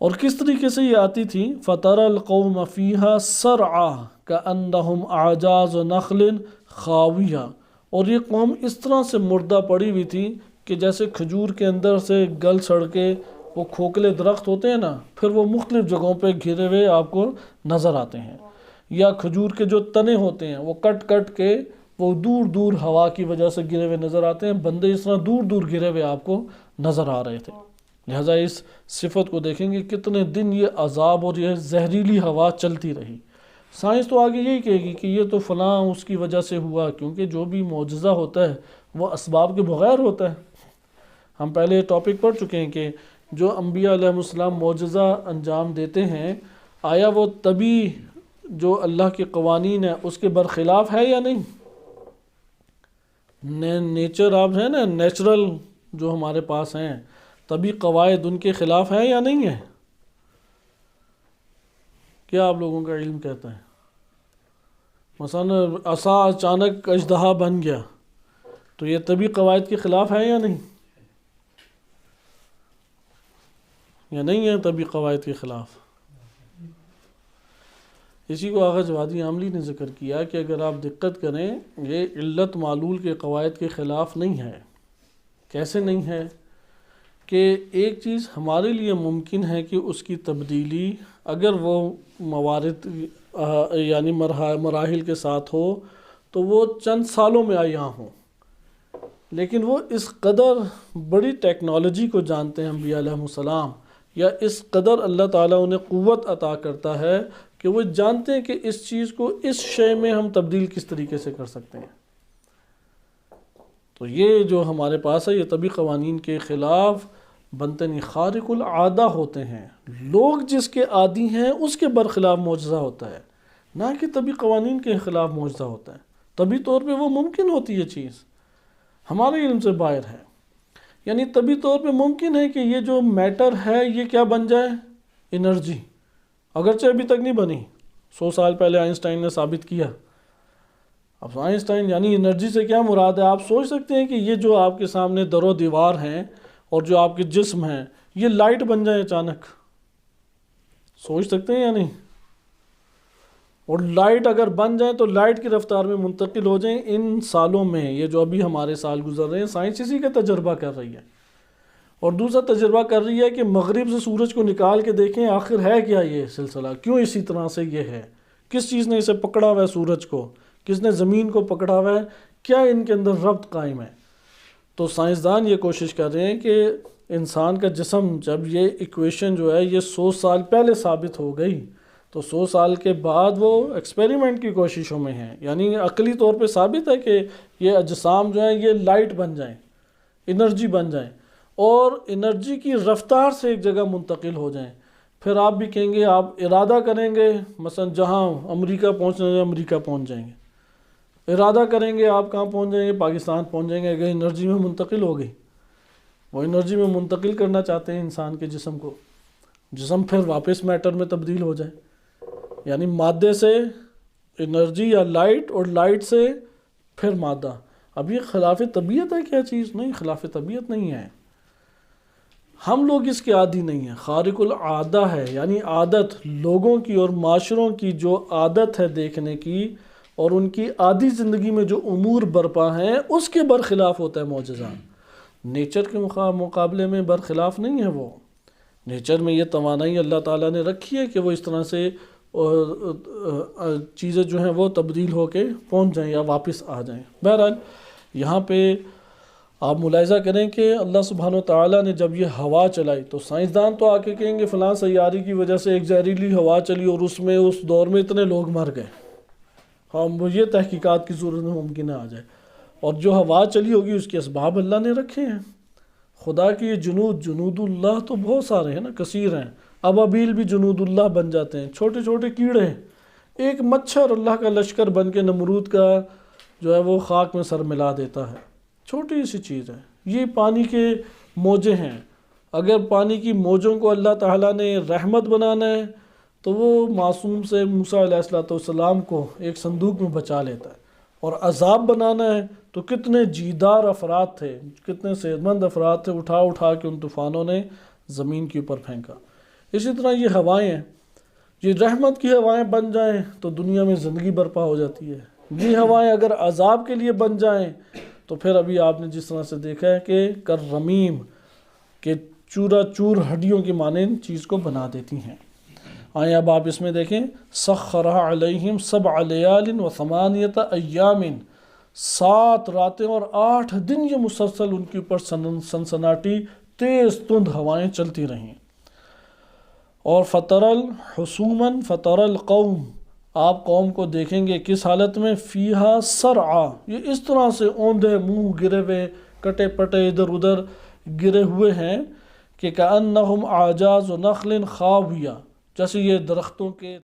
اور کس طریقے سے یہ آتی تھی؟ فَتَرَى الْقَوْمَ فِيهَا سَرْعَى كَأَنَّهُمْ أَعْجَازُ نَخْلٍ خَاوِيَةٍ، اور یہ قوم اس طرح سے مردہ پڑی ہوئی تھی کہ جیسے کھجور کے اندر سے گل سڑ کے وہ کھوکھلے درخت ہوتے ہیں نا، پھر وہ مختلف جگہوں پہ گھرے ہوئے آپ کو نظر آتے ہیں، یا کھجور کے جو تنے ہوتے ہیں وہ کٹ کٹ کے وہ دور دور ہوا کی وجہ سے گرے ہوئے نظر آتے ہیں، بندے اس طرح دور دور گرے ہوئے آپ کو نظر آ رہے تھے۔ لہٰذا اس صفت کو دیکھیں گے کتنے دن یہ عذاب اور یہ زہریلی ہوا چلتی رہی۔ سائنس تو آگے یہی کہے گی کہ یہ تو فلاں اس کی وجہ سے ہوا، کیونکہ جو بھی معجزہ ہوتا ہے وہ اسباب کے بغیر ہوتا ہے۔ ہم پہلے ٹاپک پڑھ چکے ہیں کہ جو انبیاء علیہ السلام معجزہ انجام دیتے ہیں، آیا وہ طبی جو اللہ کے قوانین ہیں اس کے برخلاف ہے یا نہیں؟ نیچر آپ ہے نا، نیچرل جو ہمارے پاس ہیں طبی قواعد، ان کے خلاف ہے یا نہیں ہے؟ کیا آپ لوگوں کا علم کہتا ہے؟ مثلا عصا اچانک اژدہا بن گیا تو یہ طبی قواعد کے خلاف ہے یا نہیں؟ یا نہیں ہے طبی قواعد کے خلاف؟ اسی کو آغا جوادی عاملی نے ذکر کیا کہ اگر آپ دقت کریں یہ علت معلول کے قواعد کے خلاف نہیں ہے۔ کیسے نہیں ہے؟ کہ ایک چیز ہمارے لیے ممکن ہے کہ اس کی تبدیلی اگر وہ موارد یعنی مراحل کے ساتھ ہو تو وہ چند سالوں میں یہاں ہوں، لیکن وہ اس قدر بڑی ٹیکنالوجی کو جانتے ہیں انبیاء علیہ السلام، یا اس قدر اللہ تعالیٰ انہیں قوت عطا کرتا ہے کہ وہ جانتے ہیں کہ اس چیز کو اس شے میں ہم تبدیل کس طریقے سے کر سکتے ہیں۔ تو یہ جو ہمارے پاس ہے یہ طبی قوانین کے خلاف بنتے نہیں، خارق العادہ ہوتے ہیں، لوگ جس کے عادی ہیں اس کے برخلاف معجزہ ہوتا ہے، نہ کہ طبی قوانین کے خلاف معجزہ ہوتا ہے۔ طبی طور پہ وہ ممکن ہوتی ہے چیز، ہمارے علم سے باہر ہے، یعنی طبی طور پہ ممکن ہے کہ یہ جو میٹر ہے یہ کیا بن جائے؟ انرجی، اگرچہ ابھی تک نہیں بنی، 100 سال پہلے آئنسٹائن نے ثابت کیا۔ اب آئنسٹائن یعنی انرجی سے کیا مراد ہے؟ آپ سوچ سکتے ہیں کہ یہ جو آپ کے سامنے در و دیوار ہیں اور جو آپ کے جسم ہیں یہ لائٹ بن جائیں اچانک، سوچ سکتے ہیں یا نہیں؟ اور لائٹ اگر بن جائیں تو لائٹ کی رفتار میں منتقل ہو جائیں ان سالوں میں، یہ جو ابھی ہمارے سال گزر رہے ہیں، سائنس اسی کا تجربہ کر رہی ہے۔ اور دوسرا تجربہ کر رہی ہے کہ مغرب سے سورج کو نکال کے دیکھیں آخر ہے کیا یہ سلسلہ، کیوں اسی طرح سے یہ ہے، کس چیز نے اسے پکڑا ہوا ہے سورج کو، کس نے زمین کو پکڑا ہوا ہے، کیا ان کے اندر ربط قائم ہے۔ تو سائنسدان یہ کوشش کر رہے ہیں کہ انسان کا جسم، جب یہ ایکویشن جو ہے یہ 100 سال پہلے ثابت ہو گئی تو 100 سال کے بعد وہ ایکسپیریمنٹ کی کوششوں میں ہیں، یعنی عقلی طور پہ ثابت ہے کہ یہ اجسام جو ہیں یہ لائٹ بن جائیں، انرجی بن جائیں اور انرجی کی رفتار سے ایک جگہ منتقل ہو جائیں۔ پھر آپ بھی کہیں گے، آپ ارادہ کریں گے مثلا جہاں امریکہ پہنچنا ہے امریکہ پہنچ جائیں گے، ارادہ کریں گے آپ کہاں پہنچ جائیں گے، پاکستان پہنچ جائیں گے، اگر انرجی میں منتقل ہو گئی۔ وہ انرجی میں منتقل کرنا چاہتے ہیں انسان کے جسم کو، جسم پھر واپس میٹر میں تبدیل ہو جائے، یعنی مادے سے انرجی یا لائٹ اور لائٹ سے پھر مادہ۔ اب یہ خلاف طبیعت ہے کیا چیز؟ نہیں، خلاف طبیعت نہیں ہے، ہم لوگ اس کے عادی نہیں ہیں، خارق العادہ ہے، یعنی عادت لوگوں کی اور معاشروں کی جو عادت ہے دیکھنے کی اور ان کی عادی زندگی میں جو امور برپا ہیں اس کے برخلاف ہوتا ہے معجزہ۔ نیچر کے مقابلے میں برخلاف نہیں ہے وہ، نیچر میں یہ توانائی اللہ تعالیٰ نے رکھی ہے کہ وہ اس طرح سے چیزیں جو ہیں وہ تبدیل ہو کے پہنچ جائیں یا واپس آ جائیں۔ بہرحال یہاں پہ آپ ملاحظہ کریں کہ اللہ سبحانہ وتعالیٰ نے جب یہ ہوا چلائی تو سائنسدان تو آ کے کہیں گے فلاں سیارے کی وجہ سے ایک زہریلی ہوا چلی اور اس دور میں اتنے لوگ مر گئے، ہم یہ تحقیقات کی صورت میں ممکن ہے آ جائے، اور جو ہوا چلی ہوگی اس کے اسباب اللہ نے رکھے ہیں۔ خدا کی یہ جنود اللہ تو بہت سارے ہیں نا، کثیر ہیں، ابابیل بھی جنود اللہ بن جاتے ہیں، چھوٹے چھوٹے کیڑے، ایک مچھر اللہ کا لشکر بن کے نمرود کا جو ہے وہ خاک میں سر ملا دیتا ہے، چھوٹی سی چیز ہے۔ یہ پانی کے موجے ہیں، اگر پانی کی موجوں کو اللہ تعالیٰ نے رحمت بنانا ہے تو وہ معصوم سے موسیٰ علیہ السلام کو ایک صندوق میں بچا لیتا ہے، اور عذاب بنانا ہے تو کتنے جیدار افراد تھے، کتنے صحت مند افراد تھے، اٹھا اٹھا کے ان طوفانوں نے زمین کے اوپر پھینکا۔ اسی طرح یہ ہوائیں ہیں، یہ رحمت کی ہوائیں بن جائیں تو دنیا میں زندگی برپا ہو جاتی ہے، یہ ہوائیں اگر عذاب کے لیے بن جائیں تو پھر ابھی آپ نے جس طرح سے دیکھا ہے کہ کررمیم کہ چورا چور ہڈیوں کی مانند چیز کو بنا دیتی ہیں۔ آئیں اب آپ اس میں دیکھیں، سخرہ علیہم 7 لیال و 8 ایام، 7 راتیں اور 8 دن یہ مسلسل ان کے اوپر سنسناٹی تیز تند ہوائیں چلتی رہیں۔ اور فطر الحسوماً فطر القوم، آپ قوم کو دیکھیں گے کس حالت میں، فیہا سرعا، یہ اس طرح سے اوندھے منہ گرے ہوئے کٹے پٹے ادھر ادھر گرے ہوئے ہیں کہ کأنہم اعجاز نخل خاویہ، جیسے یہ درختوں کے